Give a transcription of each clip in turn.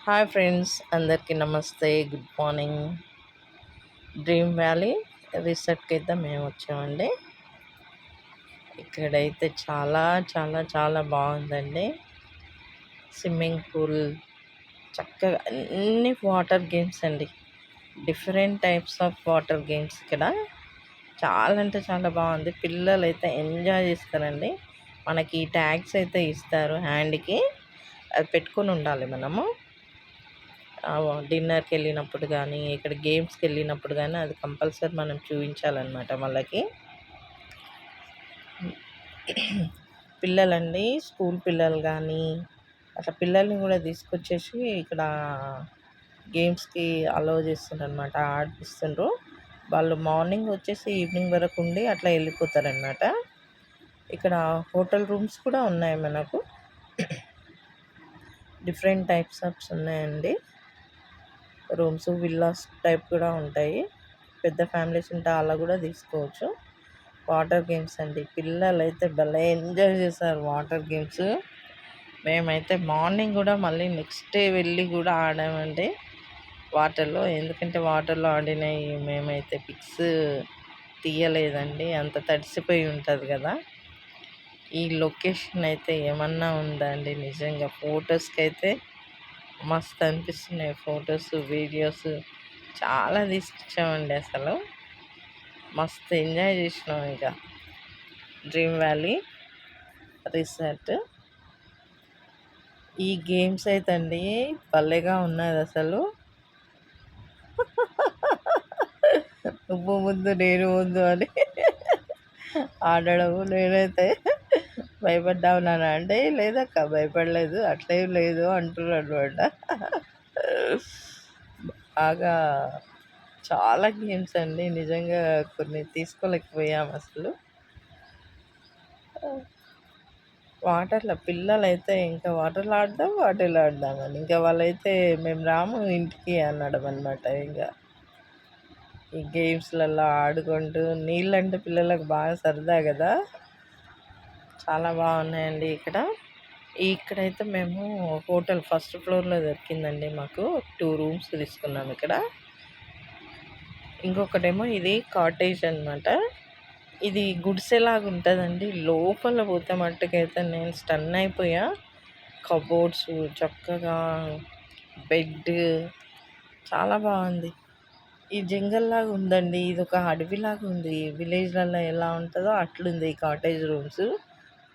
Hi friends, అందరికీ నమస్తే. Good morning. Dream valley రిసార్ట్కి అయితే మేము వచ్చామండి. ఇక్కడైతే చాలా చాలా చాలా బాగుందండి. స్విమ్మింగ్ పూల్, చక్కగా అన్ని వాటర్ గేమ్స్ అండి. Different types of water games ఇక్కడ. చాలా అంటే చాలా బాగుంది. పిల్లలు అయితే ఎంజాయ్ చేస్తారండి. మనకి ట్యాగ్స్ అయితే ఇస్తారు హ్యాండ్కి, అది పెట్టుకొని ఉండాలి మనము. డిన్నర్కి వెళ్ళినప్పుడు కానీ, ఇక్కడ గేమ్స్కి వెళ్ళినప్పుడు కానీ అది కంపల్సరీ మనం చూపించాలన్నమాట వాళ్ళకి. పిల్లలండి, స్కూల్ పిల్లలు కానీ అట్లా పిల్లల్ని కూడా తీసుకొచ్చేసి ఇక్కడ గేమ్స్కి అలౌ చేస్తుండ్రు అనమాట, ఆడిపిస్తుండ్రు. వాళ్ళు మార్నింగ్ వచ్చేసి ఈవినింగ్ వరకు ఉండి అట్లా వెళ్ళిపోతారనమాట. ఇక్కడ హోటల్ రూమ్స్ కూడా ఉన్నాయి మనకు. డిఫరెంట్ టైప్స్ ఆఫ్స్ ఉన్నాయండి రూమ్స్. విల్లాస్ టైప్ కూడా ఉంటాయి. పెద్ద ఫ్యామిలీస్ ఉంటే అలా కూడా తీసుకోవచ్చు. వాటర్ గేమ్స్ అండి, పిల్లలు అయితే భలే ఎంజాయ్ చేశారు వాటర్ గేమ్స్. మేమైతే మార్నింగ్ కూడా మళ్ళీ నెక్స్ట్ డే వెళ్ళి కూడా ఆడామండి వాటర్లో. ఎందుకంటే వాటర్లో ఆడినవి మేమైతే పిక్స్ తీయలేదండి, అంత తడిసిపోయి ఉంటుంది కదా. ఈ లొకేషన్ అయితే ఏమన్నా ఉందా అండి, నిజంగా ఫొటోస్కి అయితే మస్తు అనిపిస్తున్నాయి. ఫొటోస్, వీడియోస్ చాలా తీసుకొచ్చామండి. అసలు మస్తు ఎంజాయ్ చేసినాం. ఇంకా డ్రీమ్ వ్యాలీ రిసార్ట్. ఈ గేమ్స్ అయితే అండి భలేగా ఉన్నది అసలు. నువ్వు ముందు నేను ముందు అని ఆడడము. నేనైతే భయపడ్డావు నాన్న అంటే, లేదక్క భయపడలేదు, అట్లేం లేదు అంటున్నాడు అనమాట. బాగా చాలా గేమ్స్ అండి, నిజంగా కొన్ని తీసుకోలేకపోయాము అసలు. వాటర్లో పిల్లలైతే ఇంకా వాటర్లో ఆడదామని ఇంకా వాళ్ళైతే మేము రాము ఇంటికి అనడం అనమాట. ఇంకా ఈ గేమ్స్లలో ఆడుకుంటూ, నీళ్ళంటే పిల్లలకు బాగా సరదా కదా. చాలా బాగున్నాయండి ఇక్కడ. ఇక్కడైతే మేము హోటల్ ఫస్ట్ ఫ్లోర్లో దొరికిందండి మాకు. 2 రూమ్స్ తీసుకున్నాం ఇక్కడ. ఇంకొకటేమో ఇది కాటేజ్ అనమాట. ఇది గుడిసెలాగా ఉంటుందండి. లోపల పోతే మట్టుకైతే నేను స్టన్ అయిపోయా. కబోర్డ్స్, చక్కగా బెడ్, చాలా బాగుంది. ఈ జంగల్లాగా ఉందండి, ఇది ఒక అడవిలాగా ఉంది. విలేజ్లలో ఎలా ఉంటుందో అట్లుంది ఈ కాటేజ్ రూమ్స్.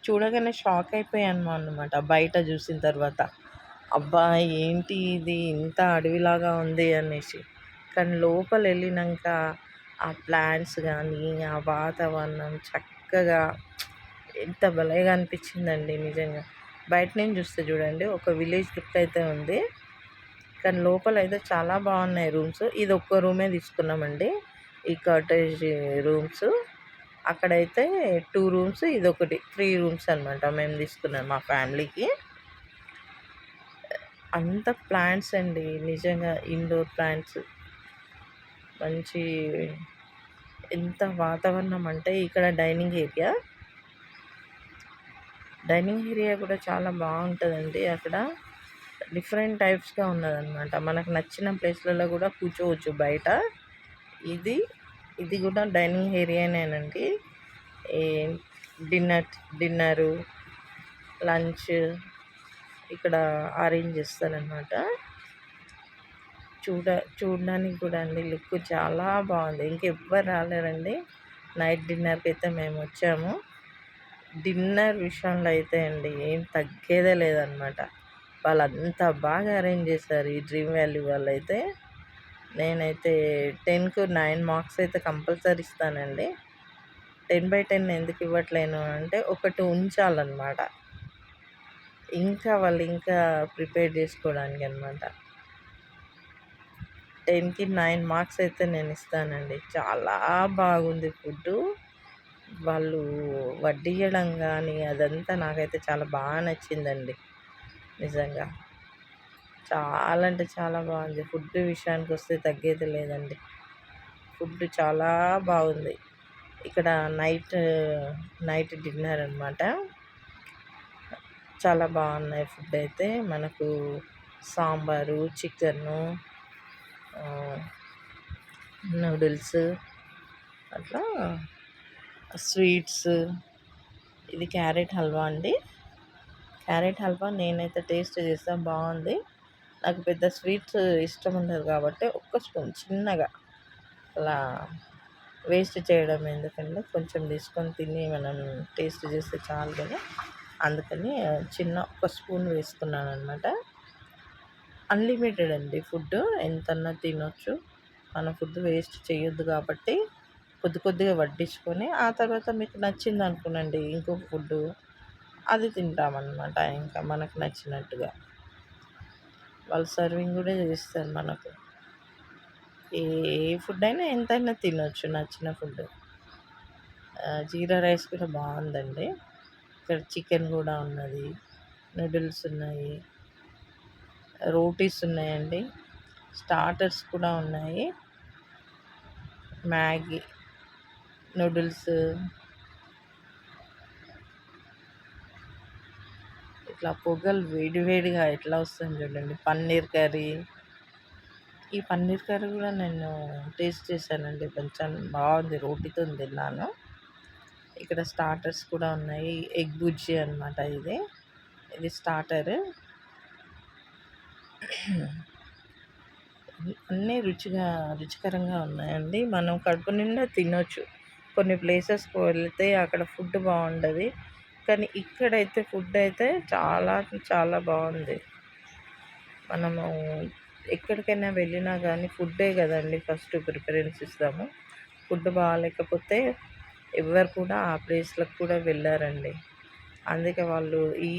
చూడగానే షాక్ అయిపోయాను అన్నమాట బయట చూసిన తర్వాత. అబ్బా ఏంటి ఇది ఇంత అడవిలాగా ఉంది అనేసి. కానీ లోపల వెళ్ళినాక ఆ ప్లాంట్స్ కానీ, ఆ వాతావరణం చక్కగా ఎంత భలేగా అనిపించిందండి నిజంగా. బయట నుంచి చూస్తే చూడండి ఒక విలేజ్ లుక్ అయితే ఉంది, కానీ లోపల అయితే చాలా బాగున్నాయి రూమ్స్. ఇది ఒక్క రూమే తీసుకున్నామండి ఈ కాటేజ్ రూమ్స్. అక్కడైతే 2 రూమ్స్, ఇదొకటి 3 రూమ్స్ అనమాట మేము తీసుకున్నాం మా ఫ్యామిలీకి. అంత ప్లాంట్స్ అండి, నిజంగా ఇండోర్ ప్లాంట్స్. మంచి ఎంత వాతావరణం అంటే ఇక్కడ డైనింగ్ ఏరియా కూడా చాలా బాగుంటుందండి. అక్కడ డిఫరెంట్ టైప్స్గా ఉన్నదన్నమాట. మనకు నచ్చిన ప్లేస్లలో కూడా కూర్చోవచ్చు బయట. ఇది కూడా డైనింగ్ ఏరియానేనండి. ఈ డిన్నరు, లంచ్ ఇక్కడ అరేంజ్ చేస్తారనమాట. చూడడానికి కూడా అండి లుక్ చాలా బాగుంది. ఇంకెవ్వరు రాలేరండి నైట్ డిన్నర్కి అయితే మేము వచ్చాము. డిన్నర్ విషయంలో అయితే అండి ఏం తగ్గేదే లేదనమాట. వాళ్ళు అంత బాగా అరేంజ్ చేశారు ఈ డ్రీమ్ వ్యాలీ వాళ్ళు అయితే. నేనైతే 10కు 9 మార్క్స్ అయితే కంపల్సరీ ఇస్తానండి. 10/10 ఎందుకు ఇవ్వట్లేను అంటే, ఒకటి ఉంచాలన్నమాట, ఇంకా వాళ్ళు ఇంకా ప్రిపేర్ చేసుకోవడానికి అనమాట. 10కి 9 మార్క్స్ అయితే నేను ఇస్తానండి. చాలా బాగుంది ఫుడ్డు. వాళ్ళు వడ్డియడం కానీ అదంతా నాకైతే చాలా బాగా నచ్చిందండి నిజంగా. చాలా అంటే చాలా బాగుంది. ఫుడ్ విషయానికి వస్తే తగ్గేది లేదండి. ఫుడ్ చాలా బాగుంది. ఇక్కడ నైట్ డిన్నర్ అనమాట. చాలా బాగున్నాయి ఫుడ్ అయితే. మనకు సాంబారు, చికెను, నూడిల్స్, అట్లా స్వీట్స్. ఇది క్యారెట్ హల్వా అండి. క్యారెట్ హల్వా నేనైతే టేస్ట్ చేసాను, బాగుంది. నాకు పెద్ద స్వీట్స్ ఇష్టం ఉండదు కాబట్టి ఒక్క స్పూన్ చిన్నగా అలా వేస్ట్ చేయడం ఎందుకంటే కొంచెం తీసుకొని తిని మనం టేస్ట్ చేస్తే చాలు కదా, అందుకని చిన్న ఒక స్పూన్ వేసుకున్నాను అనమాట. అన్లిమిటెడ్ అండి ఫుడ్, ఎంతన్నా తినొచ్చు. మన ఫుడ్ వేస్ట్ చేయొద్దు కాబట్టి కొద్ది కొద్దిగా వడ్డించుకొని ఆ తర్వాత మీకు నచ్చింది అనుకోనండి ఇంకొక ఫుడ్డు అది తింటామన్నమాట. ఇంకా మనకు నచ్చినట్టుగా వాళ్ళు సర్వింగ్ కూడా చేస్తారు మనకు. ఏ ఫుడ్ అయినా ఎంతైనా తినొచ్చు, నచ్చిన ఫుడ్. జీరా రైస్ కూడా బాగుందండి. ఇక్కడ చికెన్ కూడా ఉన్నది, నూడిల్స్ ఉన్నాయి, రోటీస్ ఉన్నాయండి, స్టార్టర్స్ కూడా ఉన్నాయి, మ్యాగీ, నూడిల్స్, ఇట్లా పొగలు వేడివేడిగా ఎట్లా వస్తుంది చూడండి. పన్నీర్ కర్రీ, ఈ పన్నీర్ కర్రీ కూడా నేను టేస్ట్ చేశానండి, కొంచెం బాగుంది, రోటీతో తిన్నాను. ఇక్కడ స్టార్టర్స్ కూడా ఉన్నాయి, ఎగ్ బుజ్జి అనమాట ఇది స్టార్టర్. అన్నీ రుచికరంగా ఉన్నాయండి. మనం కడుపు నిండా తినొచ్చు. కొన్ని ప్లేసెస్కి వెళ్తే అక్కడ ఫుడ్ బాగుండదు, కానీ ఇక్కడైతే ఫుడ్ అయితే చాలా చాలా బాగుంది. మనము ఎక్కడికైనా వెళ్ళినా కానీ ఫుడ్డే కదండి ఫస్ట్ ప్రిఫరెన్స్ ఇస్తాము. ఫుడ్ బాగాలేకపోతే ఎవరు కూడా ఆ ప్లేస్లకు కూడా వెళ్ళారండి. అందుకే వాళ్ళు ఈ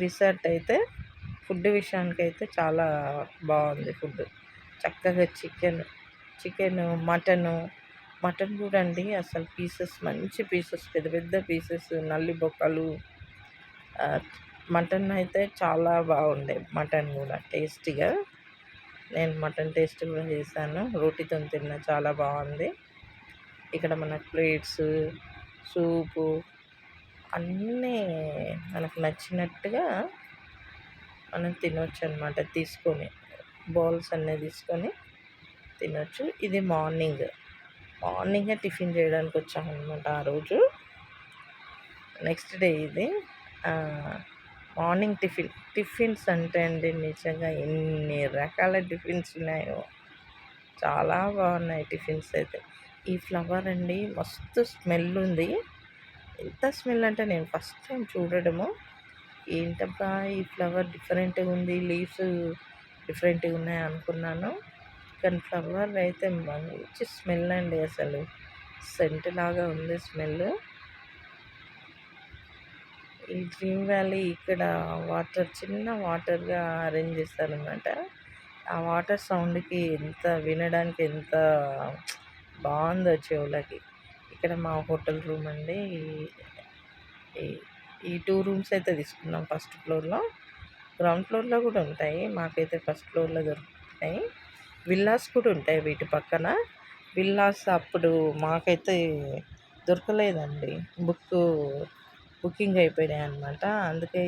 రిసార్ట్ అయితే ఫుడ్ విషయానికైతే చాలా బాగుంది. ఫుడ్ చక్కగా చికెన్, మటన్ కూడా అండి అసలు పీసెస్ మంచి పీసెస్, పెద్ద పెద్ద పీసెస్, నల్లి బొక్కలు. మటన్ అయితే చాలా బాగుండే, మటన్ కూడా టేస్టీగా. నేను మటన్ టేస్ట్ కూడా చేశాను, రోటీతో తిన్నా, చాలా బాగుంది. ఇక్కడ మనకు ప్లేట్స్, సూపు అన్నీ మనకు నచ్చినట్టుగా మనం తినొచ్చు అనమాట. తీసుకొని బౌల్స్ అన్నీ తీసుకొని తినొచ్చు. ఇది మార్నింగే టిఫిన్ చేయడానికి వచ్చామన్నమాట ఆ రోజు. నెక్స్ట్ డే ఇది మార్నింగ్ టిఫిన్స్ అంటే అండి నిజంగా ఎన్ని రకాల టిఫిన్స్ ఉన్నాయో, చాలా బాగున్నాయి టిఫిన్స్ అయితే. ఈ ఫ్లవర్ అండి మస్తు స్మెల్ ఉంది. ఎంత స్మెల్ అంటే నేను ఫస్ట్ టైం చూడడము, ఏంటబ్బా ఈ ఫ్లవర్ డిఫరెంట్గా ఉంది, లీవ్స్ డిఫరెంట్గా ఉన్నాయి అనుకున్నాను. కానీ ఫ్లవర్ అయితే మంచి స్మెల్ అండి, అసలు సెంట్ లాగా ఉంది స్మెల్. ఈ డ్రీమ్ వ్యాలీ ఇక్కడ చిన్న వాటర్గా అరేంజ్ చేస్తారనమాట. ఆ వాటర్ సౌండ్కి వినడానికి ఎంత బాగుందో చెవులకి. ఇక్కడ మా హోటల్ రూమ్ అండి. ఈ 2 రూమ్స్ అయితే తీసుకున్నాం ఫస్ట్ ఫ్లోర్లో. గ్రౌండ్ ఫ్లోర్లో కూడా ఉంటాయి, మాకైతే ఫస్ట్ ఫ్లోర్లో దొరుకుతాయి. విల్లాస్ కూడా ఉంటాయి వీటి పక్కన. విల్లాస్ అప్పుడు మాకైతే దొరకలేదండి, బుకింగ్ అయిపోయినాయి అనమాట. అందుకే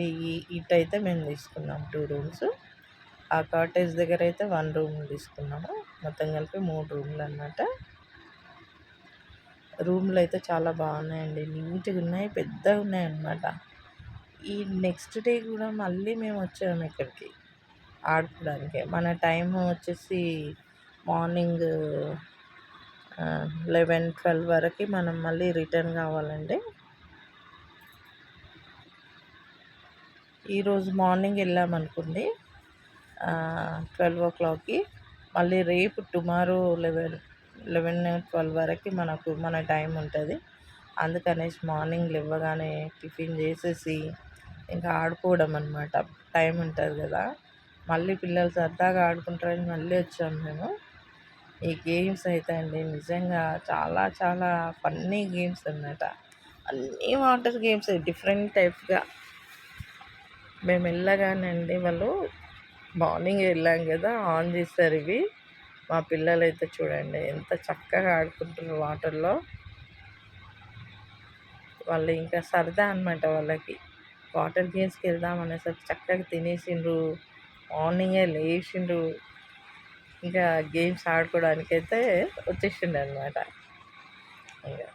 ఇటైతే మేము తీసుకున్నాం 2 రూమ్స్. ఆ కాటేజ్ దగ్గర అయితే 1 రూమ్ తీసుకున్నాము. మొత్తం కలిపి 3 రూమ్లు అనమాట. రూమ్లు అయితే చాలా బాగున్నాయండి, నీట్గా ఉన్నాయి, పెద్దగా ఉన్నాయి అన్నమాట. ఈ నెక్స్ట్ డే కూడా మళ్ళీ మేము వచ్చాము ఇక్కడికి ఆడుకోవడానికి. మన టైం వచ్చేసి మార్నింగ్ 11-12 వరకు మనం మళ్ళీ రిటర్న్ కావాలండి. ఈరోజు మార్నింగ్ వెళ్ళామనుకోండి 12 o'clockకి, మళ్ళీ రేపు టుమారో 11-12 వరకు మన టైం ఉంటుంది. అందుకనేసి మార్నింగ్ లేవగానే టిఫిన్ చేసేసి ఇంకా ఆడుకోవడం అనమాట. టైం ఉంటుంది కదా, మళ్ళీ పిల్లలు సరదాగా ఆడుకుంటారని మళ్ళీ వచ్చాము మేము. ఈ గేమ్స్ అయితే అండి నిజంగా చాలా చాలా ఫన్నీ గేమ్స్ అన్నమాట. అన్నీ వాటర్ గేమ్స్ డిఫరెంట్ టైప్గా. మేము వెళ్ళగానండి వాళ్ళు మార్నింగ్ వెళ్ళాం కదా ఆన్ చేస్తారు ఇవి. మా పిల్లలు అయితే చూడండి ఎంత చక్కగా ఆడుకుంటున్నారు వాటర్లో. వాళ్ళు ఇంకా సరదా అనమాట వాళ్ళకి. వాటర్ గేమ్స్కి వెళ్దాం అనేసరికి చక్కగా తినేసిండ్రు, మార్నింగే లేచిండ్రు, ఇంకా గేమ్స్ ఆడుకోవడానికైతే వచ్చేసిండు అనమాట. ఇంకా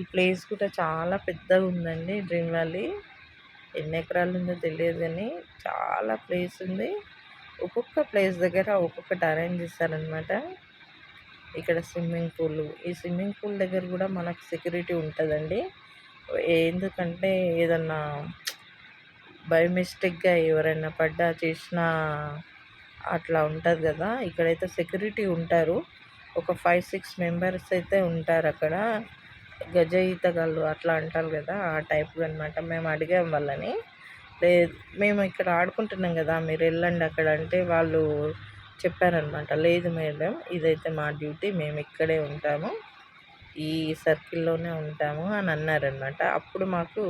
ఈ ప్లేస్ కూడా చాలా పెద్దగా ఉందండి. డ్రీమ్ వ్యాలీ ఎన్ని ఎకరాలు ఉందో తెలియదు కానీ చాలా ప్లేస్ ఉంది. ఒక్కొక్క ప్లేస్ దగ్గర ఒక్కొక్కటి అరేంజ్ చేస్తారనమాట. ఇక్కడ స్విమ్మింగ్ పూల్, ఈ స్విమ్మింగ్ పూల్ దగ్గర కూడా మనకు సెక్యూరిటీ ఉంటుందండి. ఎందుకంటే ఏదన్నా బై మిస్టేక్గా ఎవరైనా పడ్డా చేసినా అట్లా ఉంటుంది కదా. ఇక్కడైతే సెక్యూరిటీ ఉంటారు, ఒక 5-6 మెంబర్స్ అయితే ఉంటారు అక్కడ. గజ ఈతగాళ్ళు అట్లా అంటారు కదా, ఆ టైప్ అనమాట. మేము అడిగాం వాళ్ళని, లేదు మేము ఇక్కడ ఆడుకుంటున్నాం కదా, మీరు వెళ్ళండి అక్కడ అంటే వాళ్ళు చెప్పారనమాట, లేదు మేడం ఇదైతే మా డ్యూటీ, మేము ఇక్కడే ఉంటాము, ఈ సర్కిల్లోనే ఉంటాము అని అన్నారనమాట. అప్పుడు మాకు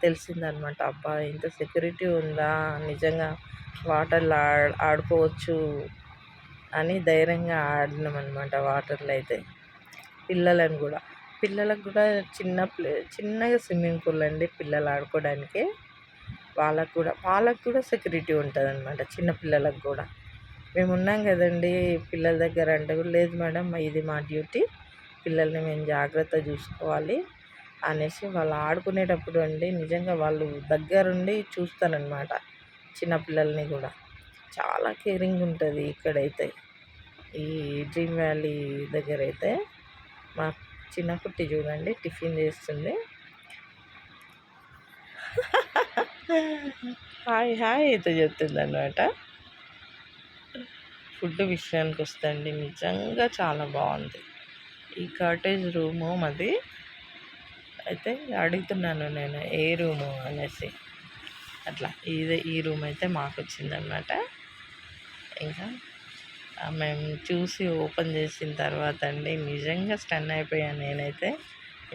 తెలిసిందనమాట, అబ్బా ఇంత సెక్యూరిటీ ఉందా, నిజంగా వాటర్లో ఆడుకోవచ్చు అని ధైర్యంగా ఆడినామన్నమాట. వాటర్లో అయితే పిల్లలకు కూడా చిన్నగా స్విమ్మింగ్ పూల్ అండి, పిల్లలు ఆడుకోవడానికి. వాళ్ళకు కూడా సెక్యూరిటీ ఉంటుంది అనమాట, చిన్నపిల్లలకు కూడా. మేము ఉన్నాం కదండి పిల్లల దగ్గర అంటే కూడా, లేదు మేడం ఇది మా డ్యూటీ, పిల్లల్ని మేము జాగ్రత్త చూసుకోవాలి అనేసి వాళ్ళు ఆడుకునేటప్పుడు అండి నిజంగా వాళ్ళు దగ్గరుండి చూస్తారనమాట చిన్నపిల్లల్ని కూడా. చాలా కేరింగ్ ఉంటుంది ఇక్కడైతే, ఈ డ్రీమ్ వ్యాలీ దగ్గర అయితే. మా చిన్న కుట్టి చూడండి టిఫిన్ చేస్తుంది. హాయ్ హాయ్ అయితే చెప్తుంది అనమాట. ఫుడ్ విషయానికి వస్తే నిజంగా చాలా బాగుంది. ఈ కాటేజ్ రూము మాది అయితే అడుగుతున్నాను నేను, ఏ రూము అనేసి. అట్లా ఈ రూమ్ అయితే మాకు వచ్చిందనమాట. ఇంకా మేము చూసి ఓపెన్ చేసిన తర్వాత నిజంగా స్టన్ అయిపోయాను నేనైతే.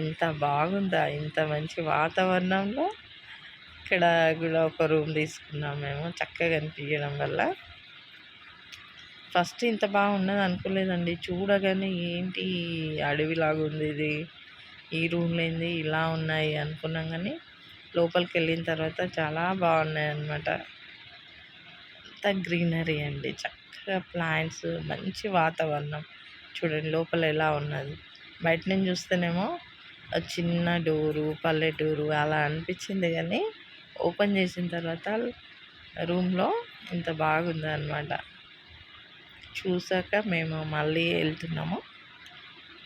ఇంత బాగుందా, ఇంత మంచి వాతావరణంలో ఇక్కడ కూడా ఒక రూమ్ తీసుకున్నాం మేము, చక్కగా అనిపించడం వల్ల. ఫస్ట్ ఇంత బాగున్నది అనుకోలేదండి, చూడగానే ఏంటి అడవిలాగా ఉంది ఇది, ఈ రూమ్లో ఏంది ఇలా ఉన్నాయి అనుకున్నాం. కానీ లోపలికి వెళ్ళిన తర్వాత చాలా బాగున్నాయి అన్నమాట. అంతా గ్రీనరీ అండి, చక్కగా ప్లాంట్స్, మంచి వాతావరణం. చూడండి లోపల ఎలా ఉన్నది. బయట నుంచి చూస్తేనేమో చిన్న డోరు, పల్లెటూరు అలా అనిపించింది, కానీ ఓపెన్ చేసిన తర్వాత రూమ్లో ఇంత బాగుంది అనమాట. చూసాక మేము మళ్ళీ వెళ్తున్నాము.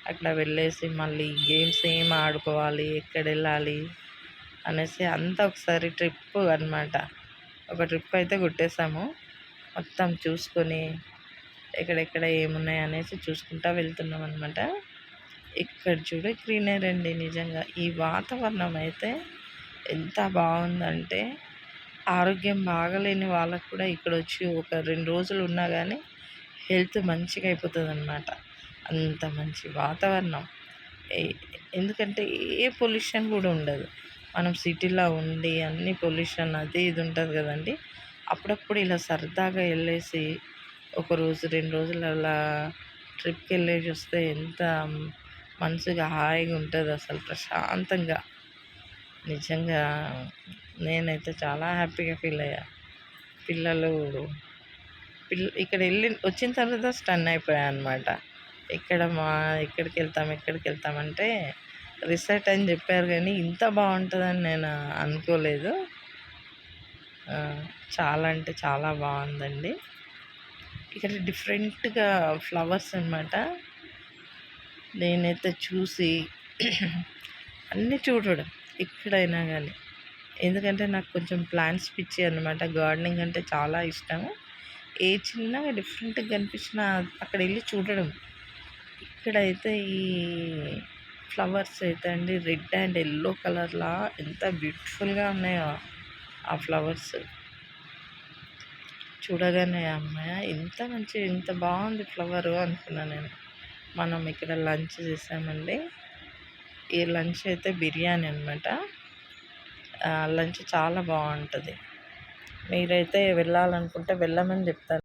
అక్కడ వెళ్ళేసి మళ్ళీ గేమ్స్ ఏం ఆడుకోవాలి, ఎక్కడ వెళ్ళాలి అనేసి అంతా ఒకసారి ట్రిప్ అనమాట. ఒక ట్రిప్ అయితే కొట్టేసాము, మొత్తం చూసుకొని ఎక్కడెక్కడ ఏమున్నాయి అనేసి చూసుకుంటా వెళ్తున్నాం అనమాట. ఇక్కడ చూడ గ్రీనరీ అండి, నిజంగా ఈ వాతావరణం అయితే ఎంత బాగుందంటే ఆరోగ్యం బాగలేని వాళ్ళకు కూడా ఇక్కడ వచ్చి ఒక 2 రోజులు ఉన్నా కానీ హెల్త్ మంచిగా అయిపోతుంది అన్నమాట. అంత మంచి వాతావరణం. ఎందుకంటే ఏ పొల్యూషన్ కూడా ఉండదు. మనం సిటీలో ఉండి అన్ని పొల్యూషన్ అది ఇది ఉంటుంది కదండి. అప్పుడప్పుడు ఇలా సరదాగా వెళ్ళేసి ఒకరోజు 2 రోజులు అలా ట్రిప్కి వెళ్ళేసి వస్తే ఎంత మనసుగా హాయిగా ఉంటుంది అసలు, ప్రశాంతంగా. నిజంగా నేనైతే చాలా హ్యాపీగా ఫీల్ అయ్యా. పిల్లలు ఇక్కడ వచ్చిన తర్వాత స్టన్ అయిపోయా అనమాట. ఎక్కడికి వెళ్తామంటే రిసార్ట్ అని చెప్పారు, కానీ ఇంత బాగుంటుందని నేను అనుకోలేదు. చాలా అంటే చాలా బాగుందండి. ఇక్కడ డిఫరెంట్గా ఫ్లవర్స్ అనమాట. నేనైతే చూసి అన్నీ చూడడం ఎక్కడైనా కానీ, ఎందుకంటే నాకు కొంచెం ప్లాంట్స్ పిచ్చి అనమాట. గార్డెనింగ్ అంటే చాలా ఇష్టం. ఏ చిన్నగా డిఫరెంట్గా కనిపించినా అక్కడ వెళ్ళి చూడడం. ఇక్కడైతే ఈ ఫ్లవర్స్ అయితే రెడ్ అండ్ ఎల్లో కలర్లా ఎంత బ్యూటిఫుల్గా ఉన్నాయో ఆ ఫ్లవర్స్. చూడగానే అమ్మాయి ఇంత బాగుంది ఫ్లవరు అనుకున్నాను నేను. మనం ఇక్కడ లంచ్ చేసామండి. ఈ లంచ్ అయితే బిర్యానీ అనమాట. లంచ్ చాలా బాగుంటుంది. మీరైతే వెళ్ళాలనుకుంటే వెళ్ళమని చెప్తాను.